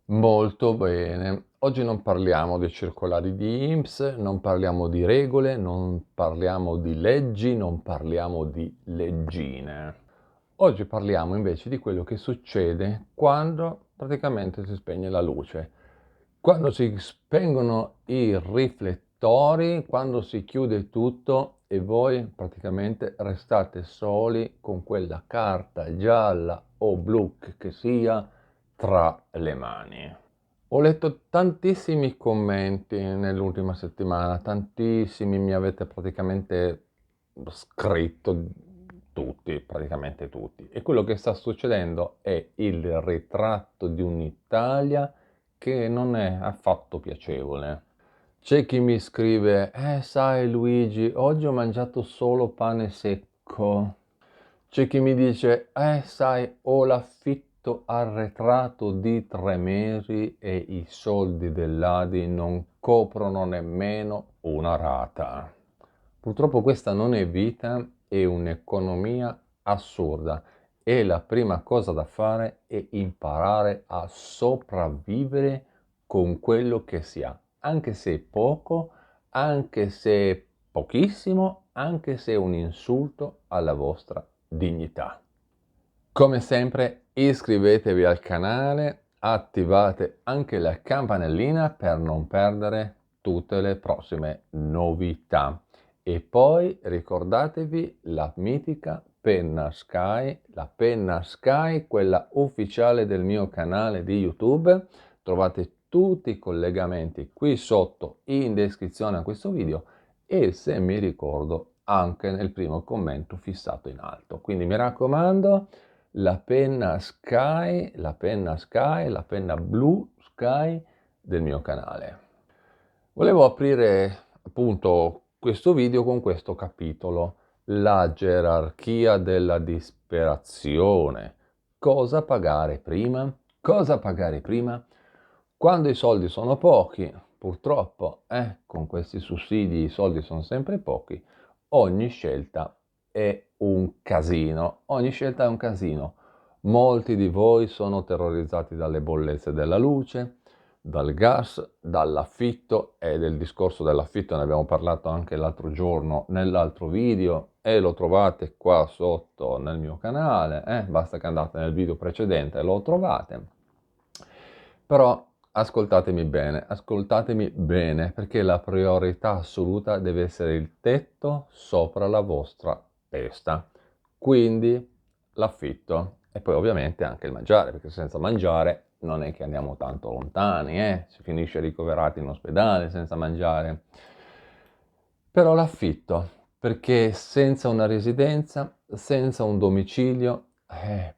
Molto bene. Oggi non parliamo di circolari di INPS, non parliamo di regole, non parliamo di leggi, non parliamo di leggine. Oggi parliamo invece di quello che succede quando praticamente si spegne la luce. Quando si spengono i riflettori, quando si chiude tutto e voi praticamente restate soli con quella carta gialla o blu che sia tra le mani. Ho letto tantissimi commenti nell'ultima settimana, tantissimi, mi avete praticamente scritto tutti, praticamente tutti. E quello che sta succedendo è il ritratto di un'Italia che non è affatto piacevole. C'è chi mi scrive, sai Luigi, oggi ho mangiato solo pane secco. C'è chi mi dice, sai, ho l'affitto arretrato di 3 mesi e i soldi dell'Adi non coprono nemmeno una rata. Purtroppo questa non è vita, è un'economia assurda e la prima cosa da fare è imparare a sopravvivere con quello che si ha, anche se è poco, anche se è pochissimo, anche se è un insulto alla vostra dignità. Come sempre iscrivetevi al canale, attivate anche la campanellina per non perdere tutte le prossime novità. E poi ricordatevi la mitica penna Sky, la penna Sky, quella ufficiale del mio canale di YouTube. Trovate tutti i collegamenti qui sotto in descrizione a questo video e se mi ricordo anche nel primo commento fissato in alto. Quindi mi raccomando, la penna Sky, la penna Sky, la penna blu Sky del mio canale. Volevo aprire appunto questo video con questo capitolo, la gerarchia della disperazione. Cosa pagare prima? Cosa pagare prima? Quando i soldi sono pochi, purtroppo, con questi sussidi i soldi sono sempre pochi, ogni scelta è un casino. Ogni scelta è un casino. Molti di voi sono terrorizzati dalle bollette della luce, dal gas, dall'affitto e del discorso dell'affitto ne abbiamo parlato anche l'altro giorno nell'altro video e lo trovate qua sotto nel mio canale, basta che andate nel video precedente e lo trovate. Però ascoltatemi bene, perché la priorità assoluta deve essere il tetto sopra la vostra testa. Quindi l'affitto e poi ovviamente anche il mangiare, perché senza mangiare non è che andiamo tanto lontani, si finisce ricoverati in ospedale senza mangiare. Però l'affitto, perché senza una residenza, senza un domicilio,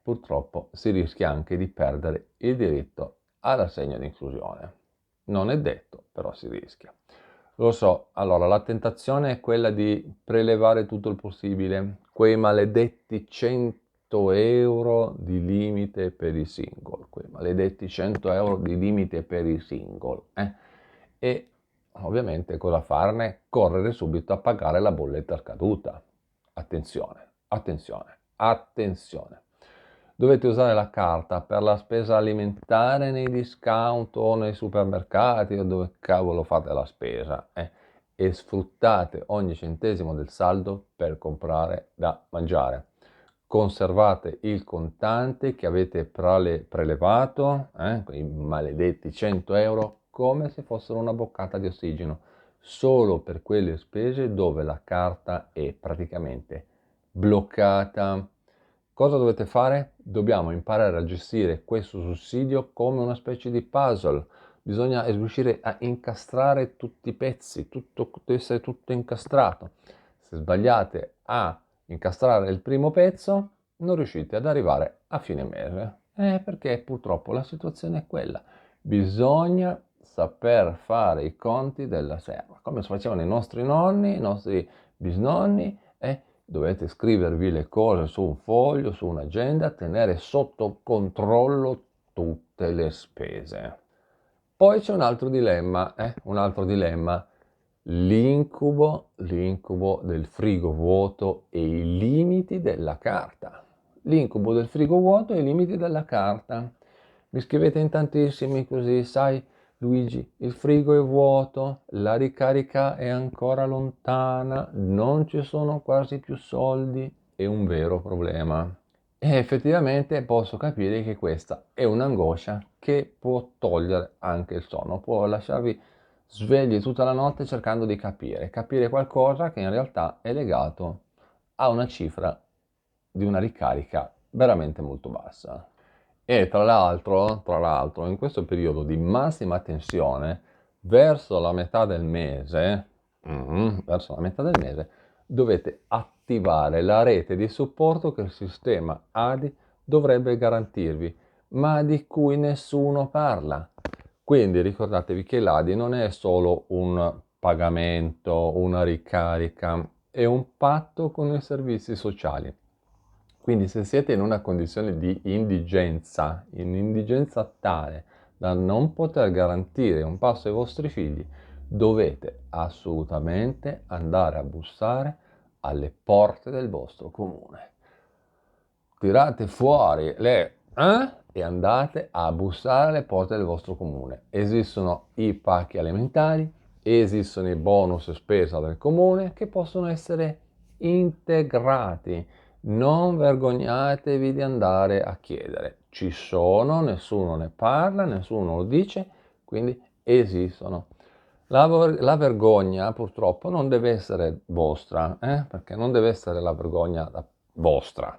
purtroppo si rischia anche di perdere il diritto all'assegno di inclusione. Non è detto, però si rischia. Lo so, allora la tentazione è quella di prelevare tutto il possibile, quei maledetti 100 euro di limite per i single, quei maledetti 100 euro di limite per i single, E ovviamente cosa farne? Correre subito a pagare la bolletta scaduta. Attenzione, attenzione, attenzione. Dovete usare la carta per la spesa alimentare nei discount o nei supermercati o dove cavolo fate la spesa, e sfruttate ogni centesimo del saldo per comprare da mangiare. Conservate il contante che avete prelevato, quei maledetti 100 euro, come se fossero una boccata di ossigeno, solo per quelle spese dove la carta è praticamente bloccata. Cosa dovete fare? Dobbiamo imparare a gestire questo sussidio come una specie di puzzle. Bisogna riuscire a incastrare tutti i pezzi, tutto, deve essere tutto incastrato. Se sbagliate a incastrare il primo pezzo, non riuscite ad arrivare a fine mese. Perché purtroppo la situazione è quella. Bisogna saper fare i conti della serva, come facevano i nostri nonni, i nostri bisnonni, dovete scrivervi le cose su un foglio, su un'agenda, tenere sotto controllo tutte le spese. Poi c'è un altro dilemma, l'incubo del frigo vuoto e i limiti della carta. L'incubo del frigo vuoto e i limiti della carta. Mi scrivete in tantissimi così, sai, Luigi, il frigo è vuoto, la ricarica è ancora lontana, non ci sono quasi più soldi, è un vero problema. E effettivamente posso capire che questa è un'angoscia che può togliere anche il sonno, può lasciarvi svegli tutta la notte cercando di capire qualcosa che in realtà è legato a una cifra di una ricarica veramente molto bassa. E tra l'altro, in questo periodo di massima tensione, verso la metà del mese, dovete attivare la rete di supporto che il sistema ADI dovrebbe garantirvi, ma di cui nessuno parla. Quindi ricordatevi che l'ADI non è solo un pagamento, una ricarica, è un patto con i servizi sociali. Quindi se siete in una condizione di indigenza, in indigenza tale da non poter garantire un pasto ai vostri figli, dovete assolutamente andare a bussare alle porte del vostro comune. Tirate fuori le e andate a bussare alle porte del vostro comune. Esistono i pacchi alimentari, esistono i bonus spesa del comune che possono essere integrati. Non vergognatevi di andare a chiedere. Ci sono, nessuno ne parla, nessuno lo dice, quindi esistono. La vergogna purtroppo non deve essere vostra, perché non deve essere la vergogna vostra,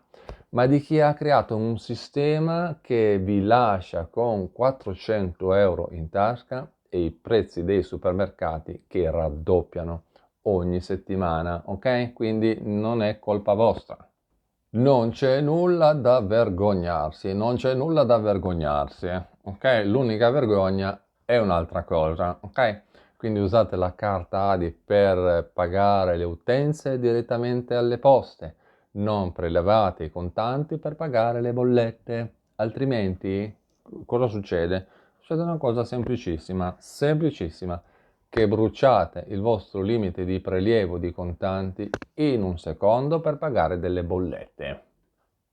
ma di chi ha creato un sistema che vi lascia con 400 euro in tasca e i prezzi dei supermercati che raddoppiano ogni settimana, ok? Quindi non è colpa vostra. Non c'è nulla da vergognarsi, non c'è nulla da vergognarsi, ok? L'unica vergogna è un'altra cosa, ok? Quindi usate la carta ADI per pagare le utenze direttamente alle poste, non prelevate i contanti per pagare le bollette, altrimenti cosa succede? Succede una cosa semplicissima, semplicissima, che bruciate il vostro limite di prelievo di contanti in un secondo per pagare delle bollette.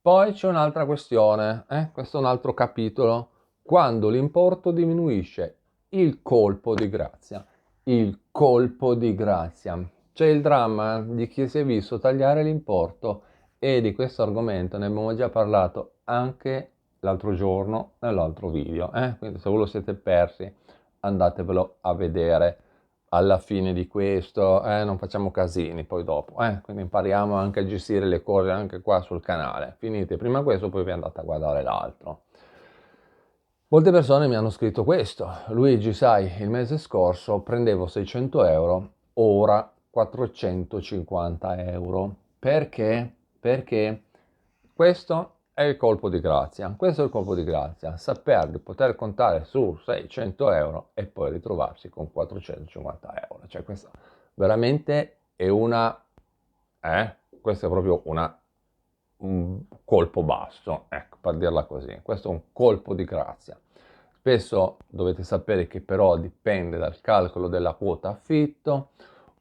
Poi c'è un'altra questione, questo è un altro capitolo, quando l'importo diminuisce, il colpo di grazia. Il colpo di grazia. C'è il dramma di chi si è visto tagliare l'importo e di questo argomento ne abbiamo già parlato anche l'altro giorno nell'altro video. Quindi se voi lo siete persi andatevelo a vedere alla fine di questo, non facciamo casini poi dopo, quindi impariamo anche a gestire le cose anche qua sul canale. Finite prima questo, poi vi andate a guardare l'altro. Molte persone mi hanno scritto questo: Luigi, sai, il mese scorso prendevo 600 euro, ora 450 euro. Perché? Perché questo è il colpo di grazia. Questo è il colpo di grazia, saper di poter contare su 600 euro e poi ritrovarsi con 450 euro. Cioè questo veramente è questo è proprio un colpo basso, ecco, per dirla così. Questo è un colpo di grazia. Spesso dovete sapere che però dipende dal calcolo della quota affitto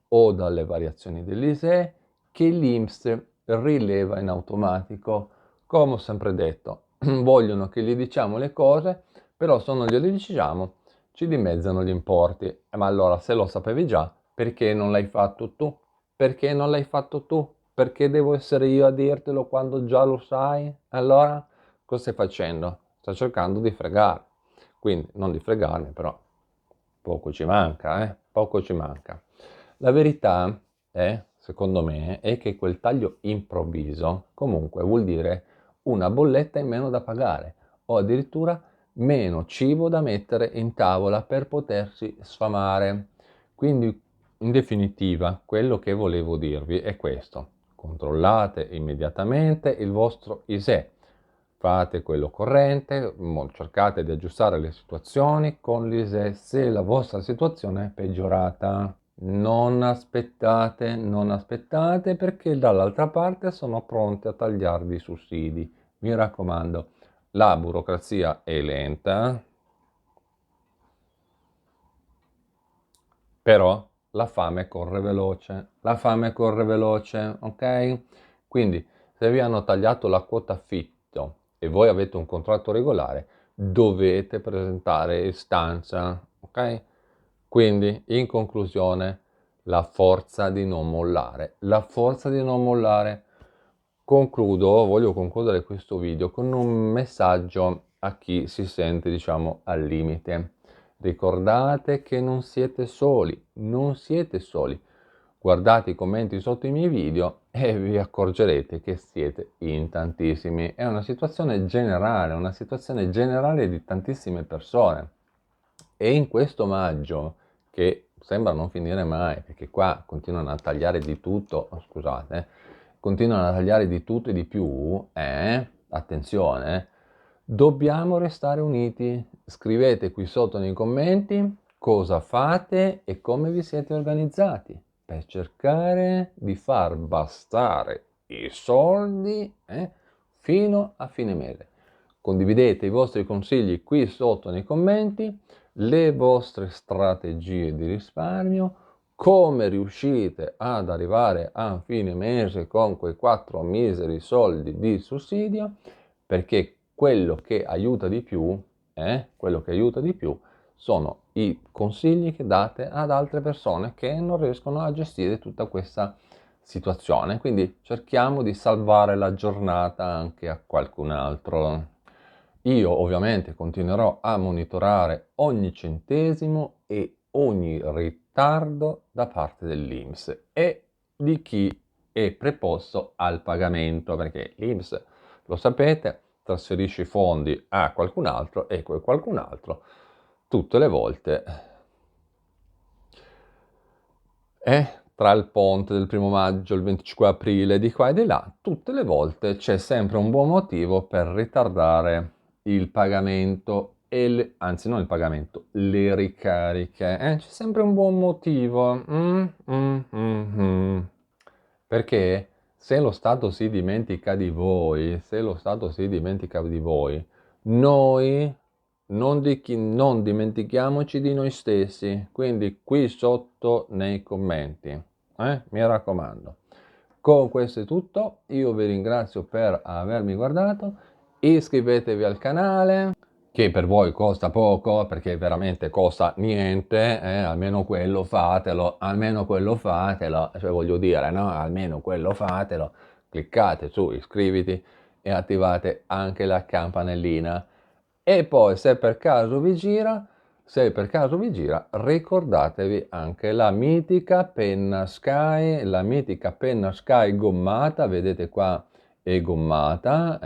o dalle variazioni dell'ISEE che l'INPS rileva in automatico. Come ho sempre detto, vogliono che gli diciamo le cose, però se non gliele diciamo ci dimezzano gli importi. Ma allora, se lo sapevi già, perché non l'hai fatto tu? Perché non l'hai fatto tu? Perché devo essere io a dirtelo quando già lo sai? Allora, cosa stai facendo? Sto cercando di fregare. Quindi, non di fregarmi, però poco ci manca, Poco ci manca. La verità secondo me, è che quel taglio improvviso comunque vuol dire una bolletta in meno da pagare o addirittura meno cibo da mettere in tavola per potersi sfamare. Quindi, in definitiva, quello che volevo dirvi è questo: controllate immediatamente il vostro ISEE, fate quello corrente, cercate di aggiustare le situazioni con l'ISEE se la vostra situazione è peggiorata. Non aspettate perché dall'altra parte sono pronti a tagliarvi i sussidi. Mi raccomando, la burocrazia è lenta, però la fame corre veloce, ok? Quindi se vi hanno tagliato la quota affitto e voi avete un contratto regolare, dovete presentare istanza, ok? Quindi, in conclusione, la forza di non mollare. La forza di non mollare. Voglio concludere questo video con un messaggio a chi si sente, diciamo, al limite. Ricordate che non siete soli, non siete soli. Guardate i commenti sotto i miei video e vi accorgerete che siete in tantissimi. È una situazione generale di tantissime persone. E in questo maggio, che sembra non finire mai, perché qua continuano a tagliare di tutto, scusate, continuano a tagliare di tutto e di più, attenzione, dobbiamo restare uniti. Scrivete qui sotto nei commenti cosa fate e come vi siete organizzati per cercare di far bastare i soldi fino a fine mese. Condividete i vostri consigli qui sotto nei commenti, le vostre strategie di risparmio, come riuscite ad arrivare a fine mese con quei 4 miseri soldi di sussidio, perché quello che aiuta di più, sono i consigli che date ad altre persone che non riescono a gestire tutta questa situazione. Quindi cerchiamo di salvare la giornata anche a qualcun altro. Io ovviamente continuerò a monitorare ogni centesimo e ogni ritardo da parte dell'INPS e di chi è preposto al pagamento, perché l'INPS, lo sapete, trasferisce i fondi a qualcun altro e quel qualcun altro tutte le volte è tra il ponte del 1° maggio, il 25 aprile, di qua e di là, tutte le volte c'è sempre un buon motivo per ritardare il pagamento anzi non il pagamento, le ricariche. C'è sempre un buon motivo. Perché se lo Stato si dimentica di voi, noi non dimentichiamoci di noi stessi. Quindi qui sotto nei commenti, mi raccomando. Con questo è tutto, io vi ringrazio per avermi guardato, iscrivetevi al canale, che per voi costa poco, perché veramente costa niente, almeno quello fatelo, cioè voglio dire, no? Almeno quello fatelo, cliccate su iscriviti e attivate anche la campanellina. E poi se per caso vi gira, ricordatevi anche la mitica penna Sky gommata, vedete qua è gommata,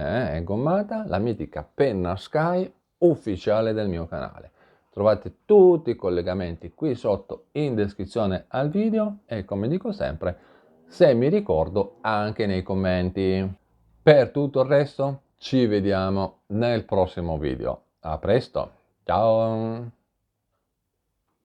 la mitica penna Sky ufficiale del mio canale. Trovate tutti i collegamenti qui sotto in descrizione al video e come dico sempre, se mi ricordo anche nei commenti. Per tutto il resto ci vediamo nel prossimo video. A presto, ciao!